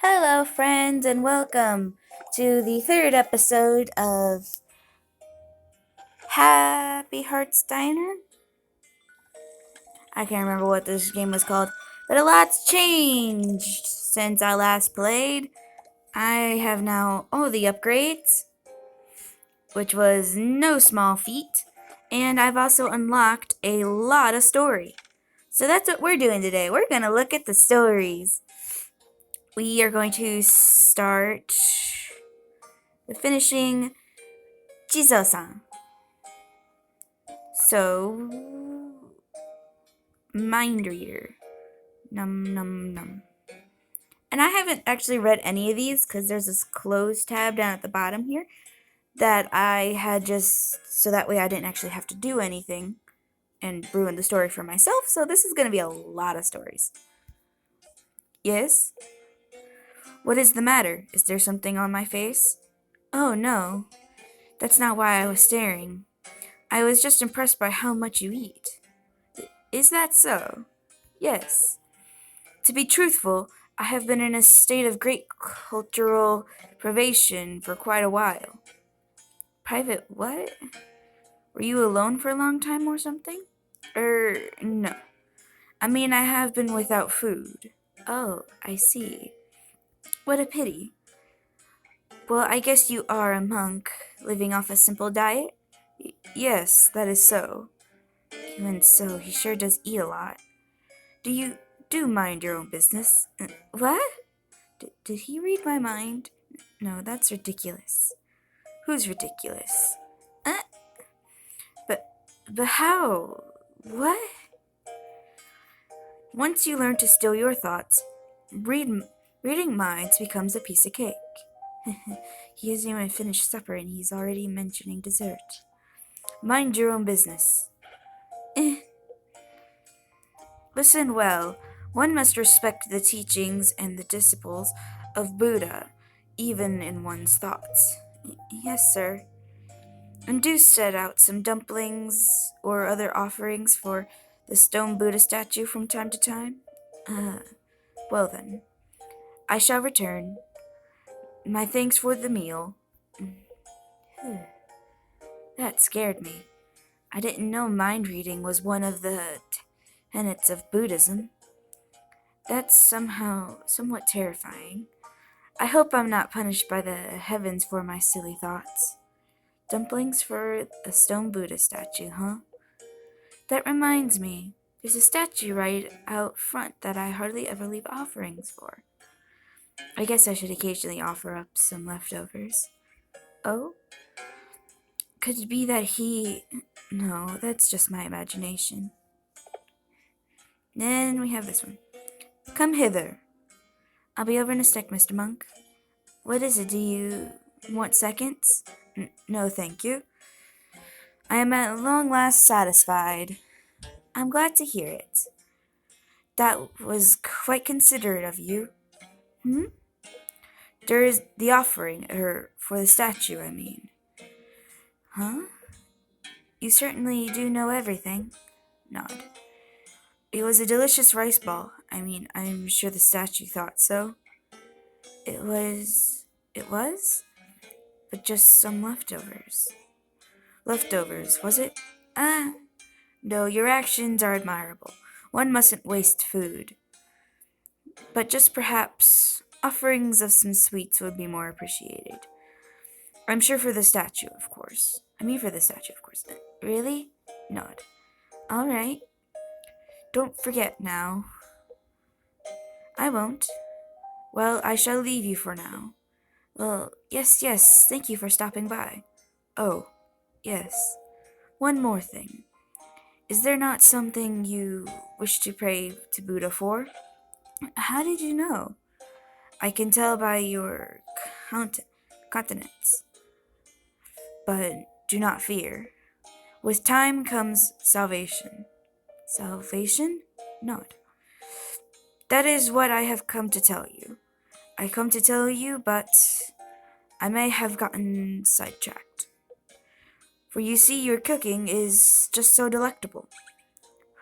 Hello, friends, and welcome to the third episode of Happy Hearts Diner. I can't remember what this game was called, but a lot's changed since I last played. I have now all the upgrades, which was no small feat, and I've also unlocked a lot of story. So that's what we're doing today. We're going to look at the stories. We are going to start with finishing Jizo-san. So, Mind Reader. Num num num. And I haven't actually read any of these because there's this closed tab down at the bottom here that I had just so that way I didn't actually have to do anything and ruin the story for myself. So this is going to be a lot of stories. Yes? What is the matter? Is there something on my face? Oh no, that's not why I was staring. I was just impressed by how much you eat. Is that so? Yes. To be truthful, I have been in a state of great cultural privation for quite a while. Private what? Were you alone for a long time or something? No. I mean, I have been without food. Oh, I see. What a pity. Well, I guess you are a monk, living off a simple diet? Yes, that is so. Even so, he sure does eat a lot. Do you do mind your own business? What? Did he read my mind? No, that's ridiculous. Who's ridiculous? Uh, but, but how? What? Once you learn to still your thoughts, reading minds becomes a piece of cake. He hasn't even finished supper and he's already mentioning dessert. Mind your own business. Eh. Listen well. One must respect the teachings and the disciples of Buddha, even in one's thoughts. Yes, sir. And do set out some dumplings or other offerings for the stone Buddha statue from time to time. Well then, I shall return. My thanks for the meal. That scared me. I didn't know mind reading was one of the tenets of Buddhism. That's somewhat terrifying. I hope I'm not punished by the heavens for my silly thoughts. Dumplings for a stone Buddha statue, huh? That reminds me, there's a statue right out front that I hardly ever leave offerings for. I guess I should occasionally offer up some leftovers. Oh? Could it be that he... No, that's just my imagination. Then we have this one. Come hither. I'll be over in a sec, Mr. Monk. What is it? Do you want seconds? No, thank you. I am at long last satisfied. I'm glad to hear it. That was quite considerate of you. There is the offering, for the statue, I mean. Huh? You certainly do know everything. Nod. It was a delicious rice ball. I mean, I'm sure the statue thought so. It was... It was? But just some leftovers. Leftovers, was it? Ah, no, your actions are admirable. One mustn't waste food. But just perhaps offerings of some sweets would be more appreciated. I'm sure for the statue, of course. For the statue, of course. Really? Nod. All right. Don't forget now. I won't. Well, I shall leave you for now. Well, yes, thank you for stopping by. Oh, yes. One more thing. Is there not something you wish to pray to Buddha for? How did you know? I can tell by your countenance. But do not fear. With time comes salvation. Salvation? Nod. That is what I have come to tell you. I come to tell you, but I may have gotten sidetracked. For you see, your cooking is just so delectable.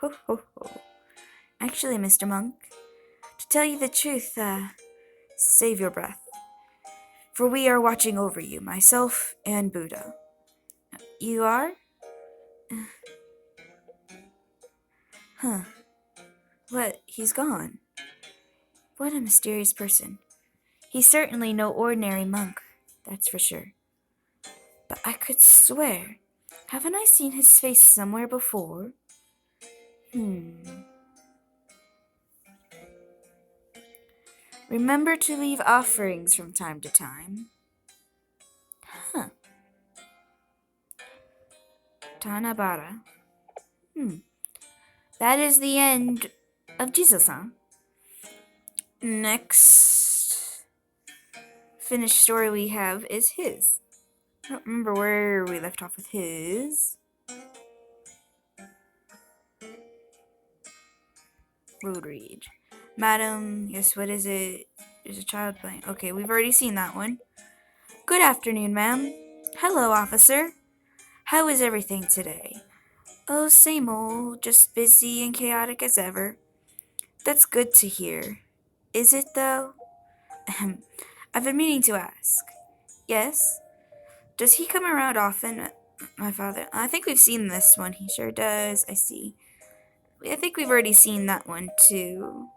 Ho ho ho. Actually, Mr. Monk, to tell you the truth, Save your breath, for we are watching over you, myself and Buddha. You are? Huh. What? He's gone. What a mysterious person. He's certainly no ordinary monk, that's for sure. But I could swear, haven't I seen his face somewhere before? Remember to leave offerings from time to time. Huh. Tanabara. That is the end of Jesus, huh? Next finished story we have is his. I don't remember where we left off with his. Road rage. Madam, yes, what is it? There's a child playing. Okay, we've already seen that one. Good afternoon, ma'am. Hello, officer. How is everything today? Oh, same old, just busy and chaotic as ever. That's good to hear. Is it, though? Ahem. I've been meaning to ask. Yes? Does he come around often? My father. I think we've seen this one. He sure does. I see. I think we've already seen that one, too.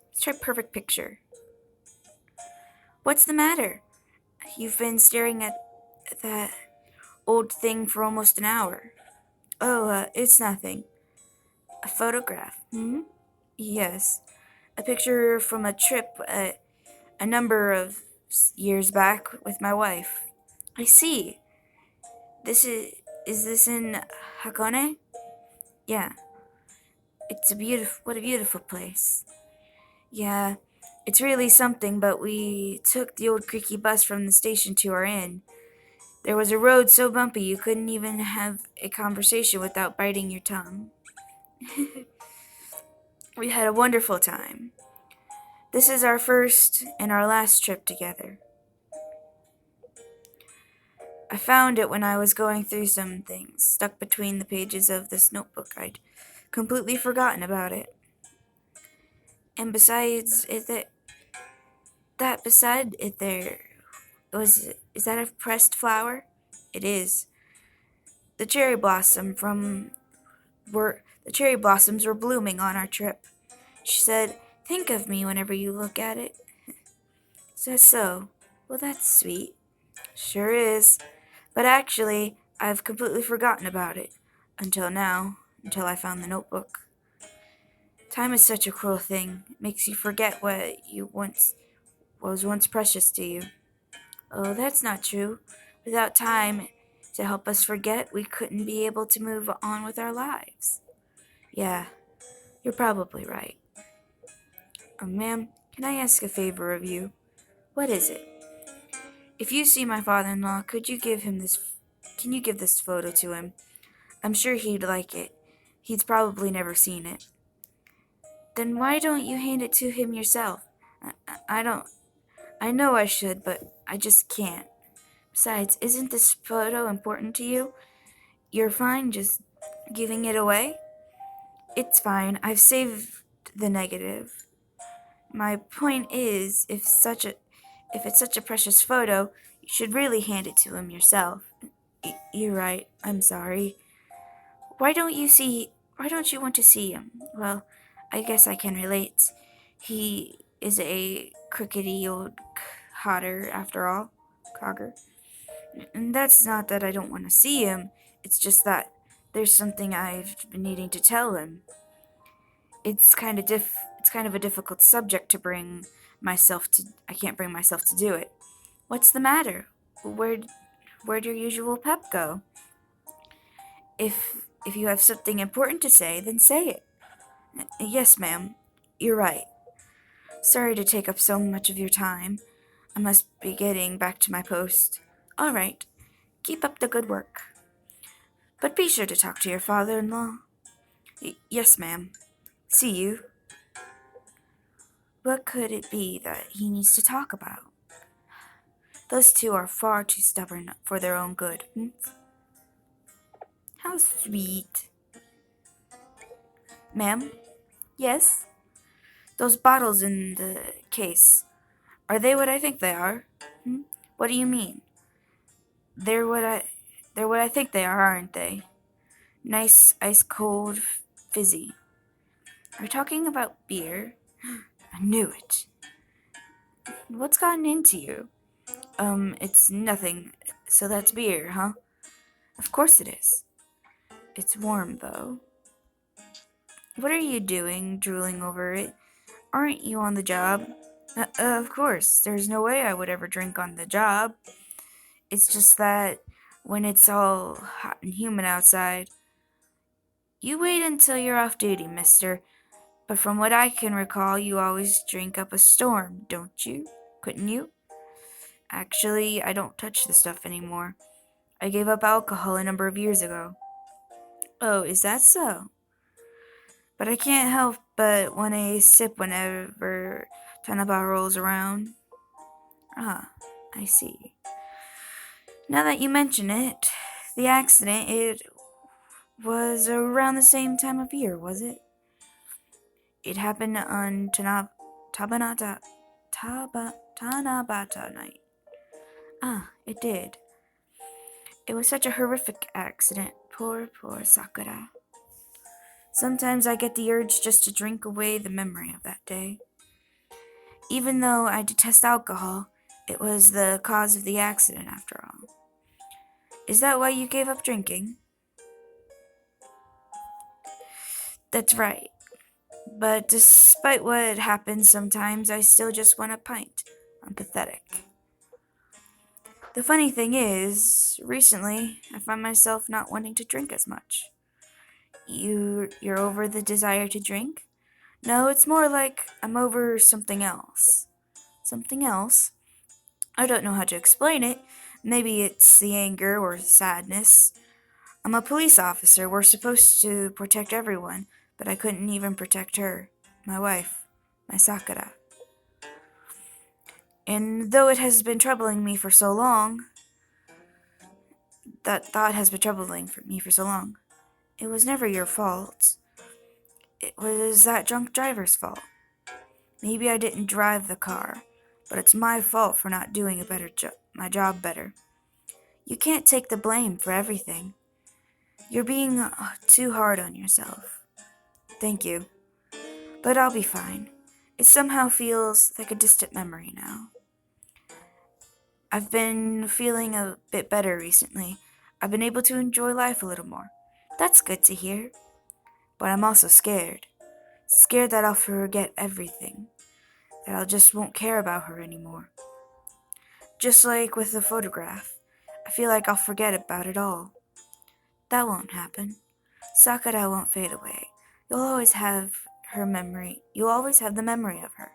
Let's try perfect picture. What's the matter? You've been staring at that old thing for almost an hour. Oh, it's nothing. A photograph, hmm? Yes. A picture from a trip a number of years back with my wife. I see. This is this in Hakone? Yeah. It's what a beautiful place. Yeah. It's really something, but we took the old creaky bus from the station to our inn. There was a road so bumpy you couldn't even have a conversation without biting your tongue. We had a wonderful time. This is our first and our last trip together. I found it when I was going through some things, stuck between the pages of this notebook. I'd completely forgotten about it. And besides it, that beside it there is that a pressed flower? It is. The cherry blossom from the cherry blossoms were blooming on our trip. She said, "Think of me whenever you look at it." Is that so? Well, that's sweet. Sure is. But actually, I've completely forgotten about it. Until now. Until I found the notebook. Time is such a cruel thing. It makes you forget what was once precious to you. Oh, that's not true. Without time to help us forget, we couldn't be able to move on with our lives. Yeah, you're probably right. Ma'am, can I ask a favor of you? What is it? If you see my father-in-law, can you give this photo to him? I'm sure he'd like it. He's probably never seen it. Then why don't you hand it to him yourself? I don't. I know I should, but I just can't. Besides, isn't this photo important to you? You're fine just giving it away? It's fine. I've saved the negative. My point is, if it's such a precious photo, you should really hand it to him yourself. You're right. I'm sorry. Why don't you want to see him? Well, I guess I can relate. He is a crickety old cotter after all. Cogger. And that's not that I don't want to see him. It's just that there's something I've been needing to tell him. It's kind of a difficult subject to bring myself to I can't bring myself to do it. What's the matter? Where'd your usual pep go? If you have something important to say, then say it. Yes, ma'am. You're right. Sorry to take up so much of your time. I must be getting back to my post. All right. Keep up the good work. But be sure to talk to your father-in-law. Yes, ma'am. See you. What could it be that he needs to talk about? Those two are far too stubborn for their own good. How sweet. Ma'am? Yes? Those bottles in the case. Are they what I think they are? Hmm? What do you mean? They're what I they're what I think they are, aren't they? Nice, ice cold, fizzy. Are you talking about beer? I knew it. What's gotten into you? It's nothing. So that's beer, huh? Of course it is. It's warm, though. What are you doing, drooling over it? Aren't you on the job? Of course. There's no way I would ever drink on the job. It's just that when it's all hot and humid outside, you wait until you're off duty, mister. But from what I can recall, you always drink up a storm, don't you? Couldn't you? Actually, I don't touch the stuff anymore. I gave up alcohol a number of years ago. Oh, is that so? But I can't help but want to sip whenever Tanaba rolls around. Ah, I see. Now that you mention it, the accident, it was around the same time of year, was it? It happened on Tanabata night. Ah, it did. It was such a horrific accident. Poor Sakura. Sometimes I get the urge just to drink away the memory of that day. Even though I detest alcohol, it was the cause of the accident after all. Is that why you gave up drinking? That's right. But despite what happens sometimes, I still just want a pint. I'm pathetic. The funny thing is, recently, I find myself not wanting to drink as much. You're over the desire to drink? No, it's more like I'm over something else. Something else? I don't know how to explain it. Maybe it's the anger or sadness. I'm a police officer. We're supposed to protect everyone, but I couldn't even protect her, my wife, my Sakura. And though it has been troubling me for so long, that thought has been troubling for me for so long. It was never your fault. It was that drunk driver's fault. Maybe I didn't drive the car, but it's my fault for not doing my job better. You can't take the blame for everything. You're being too hard on yourself. Thank you. But I'll be fine. It somehow feels like a distant memory now. I've been feeling a bit better recently. I've been able to enjoy life a little more. That's good to hear. But I'm also scared. Scared that I'll forget everything. That I just won't care about her anymore. Just like with the photograph. I feel like I'll forget about it all. That won't happen. Sakura won't fade away. You'll always have her memory. You'll always have the memory of her.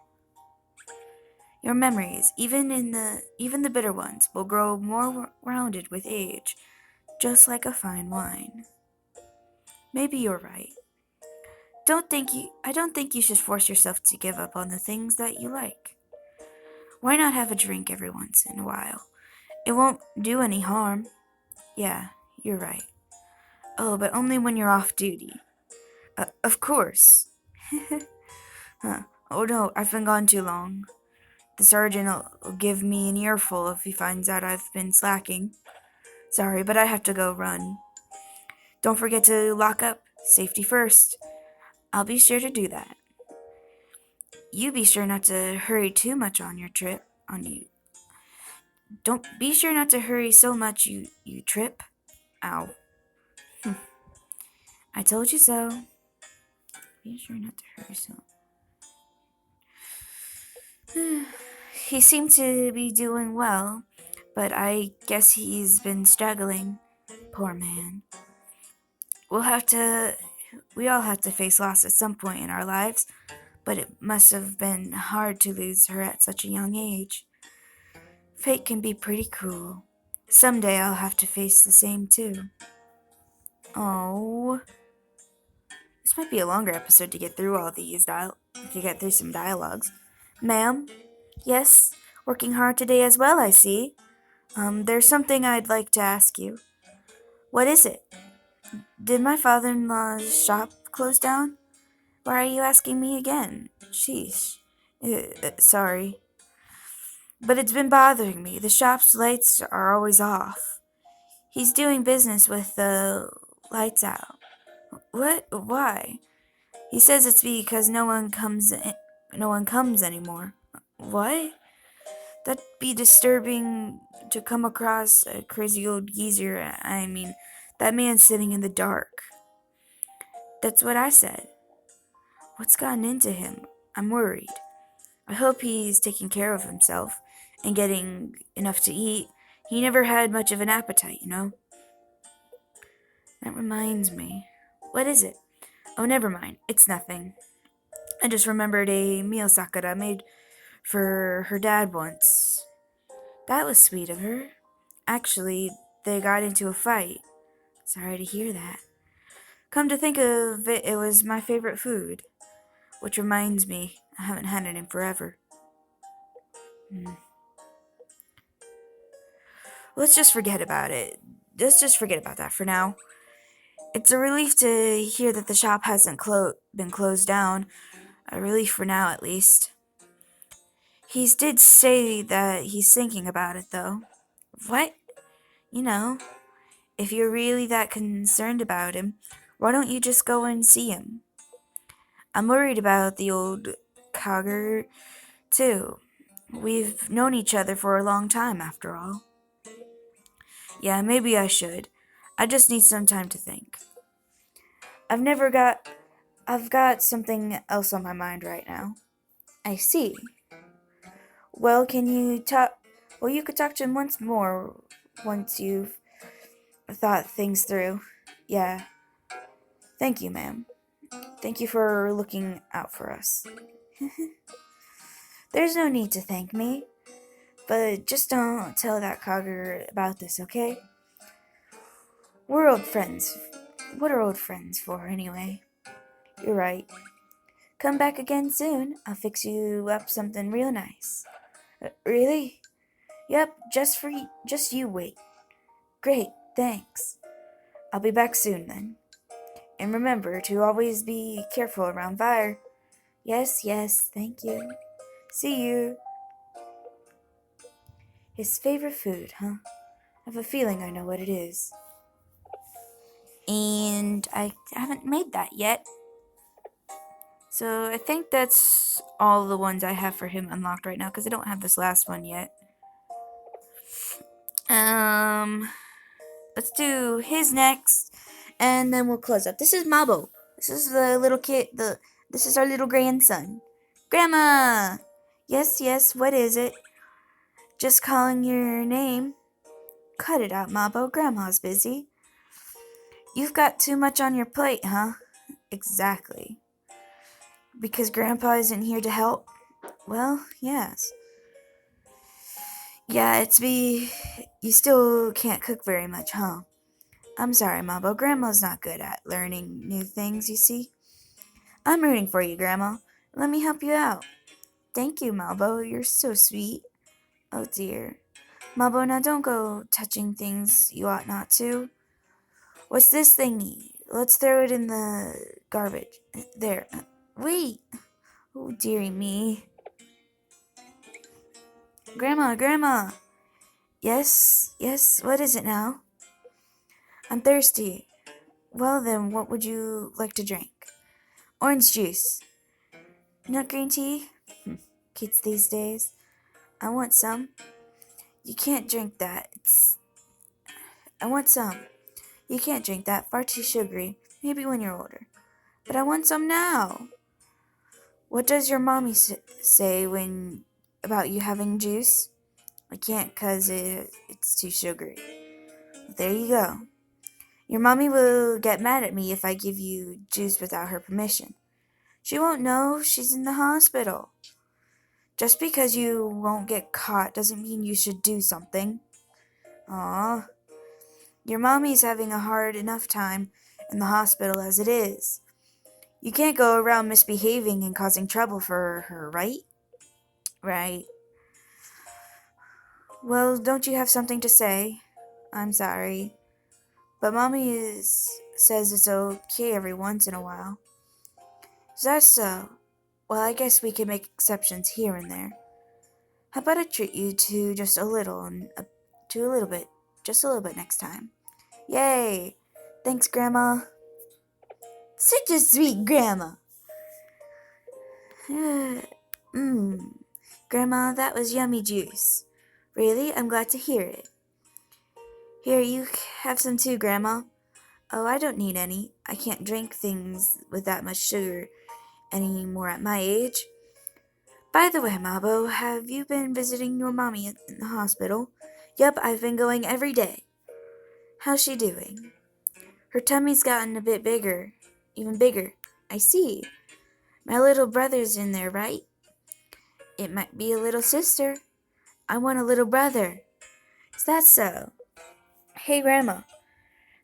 Your memories, even the bitter ones, will grow more rounded with age, just like a fine wine. Maybe you're right. I don't think you should force yourself to give up on the things that you like. Why not have a drink every once in a while? It won't do any harm. Yeah, you're right. Oh, but only when you're off duty. Of course. Huh. Oh no, I've been gone too long. The sergeant will give me an earful if he finds out I've been slacking. Sorry, but I have to go run. Don't forget to lock up. Safety first. I'll be sure to do that. You be sure not to hurry too much on your trip. On you. Don't be sure not to hurry so much you trip. Ow. I told you so. Be sure not to hurry so. He seemed to be doing well, but I guess he's been struggling. Poor man. We'll have to. We all have to face loss at some point in our lives, but it must have been hard to lose her at such a young age. Fate can be pretty cruel. Someday I'll have to face the same too. Oh, this might be a longer episode to get through all these to get through some dialogues. Ma'am? Yes, working hard today as well, I see. There's something I'd like to ask you. What is it? Did my father-in-law's shop close down? Why are you asking me again? Sheesh. Sorry. But it's been bothering me. The shop's lights are always off. He's doing business with the lights out. What? Why? He says it's because no one comes anymore. What? That'd be disturbing to come across a crazy old geezer. I mean, that man sitting in the dark. That's what I said. What's gotten into him? I'm worried. I hope he's taking care of himself and getting enough to eat. He never had much of an appetite, you know? That reminds me. What is it? Oh, never mind. It's nothing. I just remembered a meal Sakura made for her dad once. That was sweet of her. Actually, they got into a fight. Sorry to hear that. Come to think of it, it was my favorite food. Which reminds me, I haven't had it in forever. Hmm. Let's just forget about it. Let's just forget about that for now. It's a relief to hear that the shop hasn't been closed down. A relief for now, at least. He did say that he's thinking about it, though. What? You know, if you're really that concerned about him, why don't you just go and see him? I'm worried about the old cogger, too. We've known each other for a long time, after all. Yeah, maybe I should. I just need some time to think. I've never got. I've got something else on my mind right now. I see. Well, can you talk? Well, you could talk to him once more once you've thought things through. Yeah. Thank you, ma'am. Thank you for looking out for us. There's no need to thank me, but just don't tell that cogger about this, okay? We're old friends. What are old friends for, anyway? You're right. Come back again soon. I'll fix you up something real nice. Really? Yep, just you wait. Great, thanks. I'll be back soon then. And remember to always be careful around fire. Yes, yes, thank you. See you. His favorite food, huh? I have a feeling I know what it is. And I haven't made that yet. So I think that's all the ones I have for him unlocked right now because I don't have this last one yet. Um, let's do his next, and then we'll close up. This is Mabo. This is the little kid. This is our little grandson. Grandma. Yes, yes. What is it? Just calling your name. Cut it out, Mabo. Grandma's busy. You've got too much on your plate, huh? Exactly. Because Grandpa isn't here to help? Well, yes. Yeah, you still can't cook very much, huh? I'm sorry, Mabo. Grandma's not good at learning new things, you see. I'm rooting for you, Grandma. Let me help you out. Thank you, Malbo. You're so sweet. Oh dear. Malbo, now don't go touching things you ought not to. What's this thingy? Let's throw it in the garbage. There. Wait. Oh dearie me. Grandma, Grandma. Yes, yes. What is it now? I'm thirsty. Well then, what would you like to drink? Orange juice. Not green tea? Kids these days. I want some. You can't drink that. I want some. You can't drink that. Far too sugary. Maybe when you're older. But I want some now. What does your mommy say when about you having juice? I can't 'cause it's too sugary. There you go. Your mommy will get mad at me if I give you juice without her permission. She won't know. She's in the hospital. Just because you won't get caught doesn't mean you should do something. Aw. Your mommy's having a hard enough time in the hospital as it is. You can't go around misbehaving and causing trouble for her, right? Right. Well, don't you have something to say? I'm sorry. But says it's okay every once in a while. Is that so? Well, I guess we can make exceptions here and there. How about I treat you to just a little and to a little bit, just a little bit next time? Yay! Thanks, Grandma. Such a sweet Grandma. Mmm. Grandma, that was yummy juice. Really? I'm glad to hear it. Here, you have some too, Grandma. Oh, I don't need any. I can't drink things with that much sugar anymore at my age. By the way, Mabo, have you been visiting your mommy in the hospital? Yup, I've been going every day. How's she doing? Her tummy's gotten a bit bigger. Even bigger. I see. My little brother's in there, right? It might be a little sister. I want a little brother. Is that so? Hey, Grandma,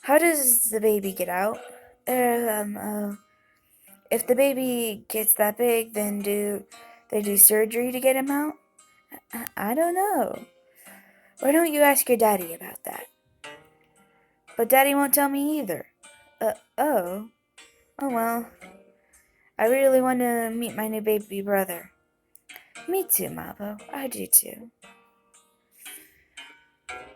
how does the baby get out? If the baby gets that big, then do they do surgery to get him out? I don't know. Why don't you ask your daddy about that? But Daddy won't tell me either. Oh. Oh well. I really want to meet my new baby brother. Me too, Mabo. I do too.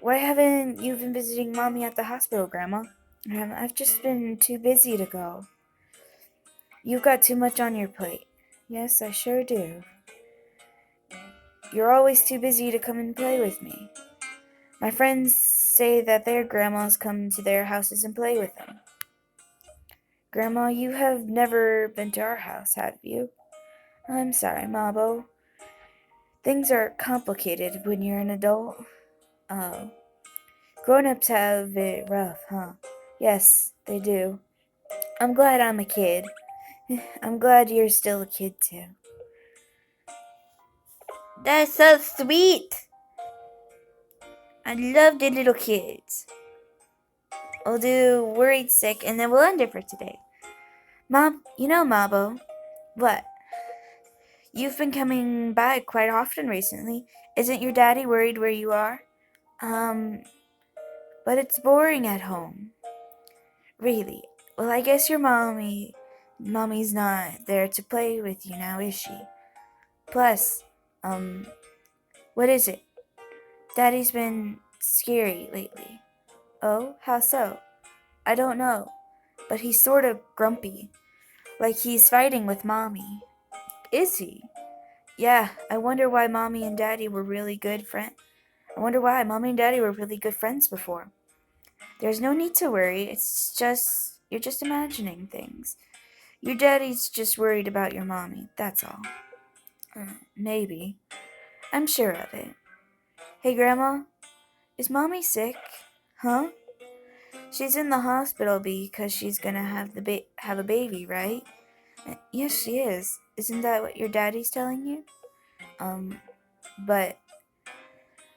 Why haven't you been visiting Mommy at the hospital, Grandma? I've just been too busy to go. You've got too much on your plate. Yes, I sure do. You're always too busy to come and play with me. My friends say that their grandmas come to their houses and play with them. Grandma, you have never been to our house, have you? I'm sorry, Mabo. Things are complicated when you're an adult. Oh. Grown-ups have it rough, huh? Yes, they do. I'm glad I'm a kid. I'm glad you're still a kid, too. That's so sweet! I love the little kids. I'll do Worried Sick, and then we'll end it for today. Mom, you know, Mabo. What? You've been coming by quite often recently. Isn't your daddy worried where you are? But it's boring at home. Really? Well, I guess your mommy's not there to play with you now, is she? Plus, what is it? Daddy's been scary lately. Oh, how so? I don't know, but he's sort of grumpy, like he's fighting with Mommy. Is he? Yeah, I wonder why Mommy and Daddy were really good friends. I wonder why Mommy and Daddy were really good friends before. There's no need to worry. You're just imagining things. Your daddy's just worried about your mommy, that's all. Maybe. I'm sure of it. Hey, Grandma, is Mommy sick? Huh? She's in the hospital because she's gonna have a baby, right? Yes, she is. Isn't that what your daddy's telling you? But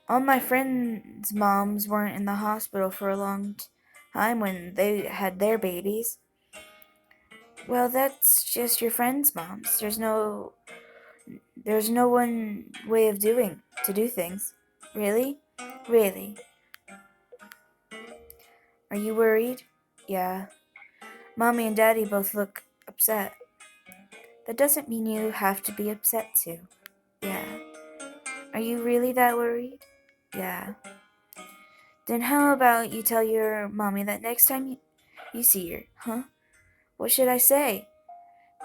all my friends' moms weren't in the hospital for a long time when they had their babies. Well, that's just your friends' moms. There's no one way of to do things. Really? Really? Are you worried? Yeah. Mommy and Daddy both look upset. That doesn't mean you have to be upset too. Yeah. Are you really that worried? Yeah. Then how about you tell your mommy that next time you see her, huh? What should I say?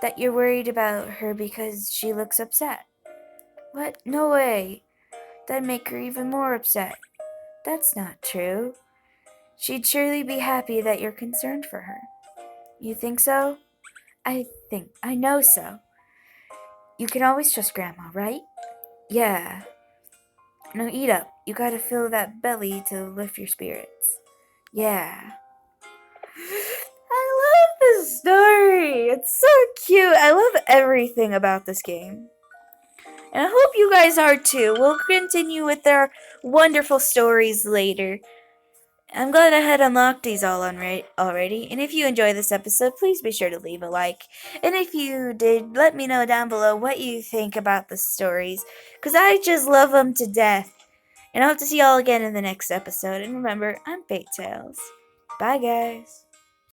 That you're worried about her because she looks upset. What? No way. That'd make her even more upset. That's not true. She'd surely be happy that you're concerned for her. You think so? I know so. You can always trust Grandma, right? Yeah. Now eat up. You gotta fill that belly to lift your spirits. Yeah. I love this story. It's so cute. I love everything about this game. And I hope you guys are too. We'll continue with our wonderful stories later. I'm glad I had unlocked these all already. And if you enjoyed this episode, please be sure to leave a like. And if you did, let me know down below what you think about the stories, because I just love them to death. And I hope to see y'all again in the next episode. And remember, I'm Fate Tales. Bye, guys.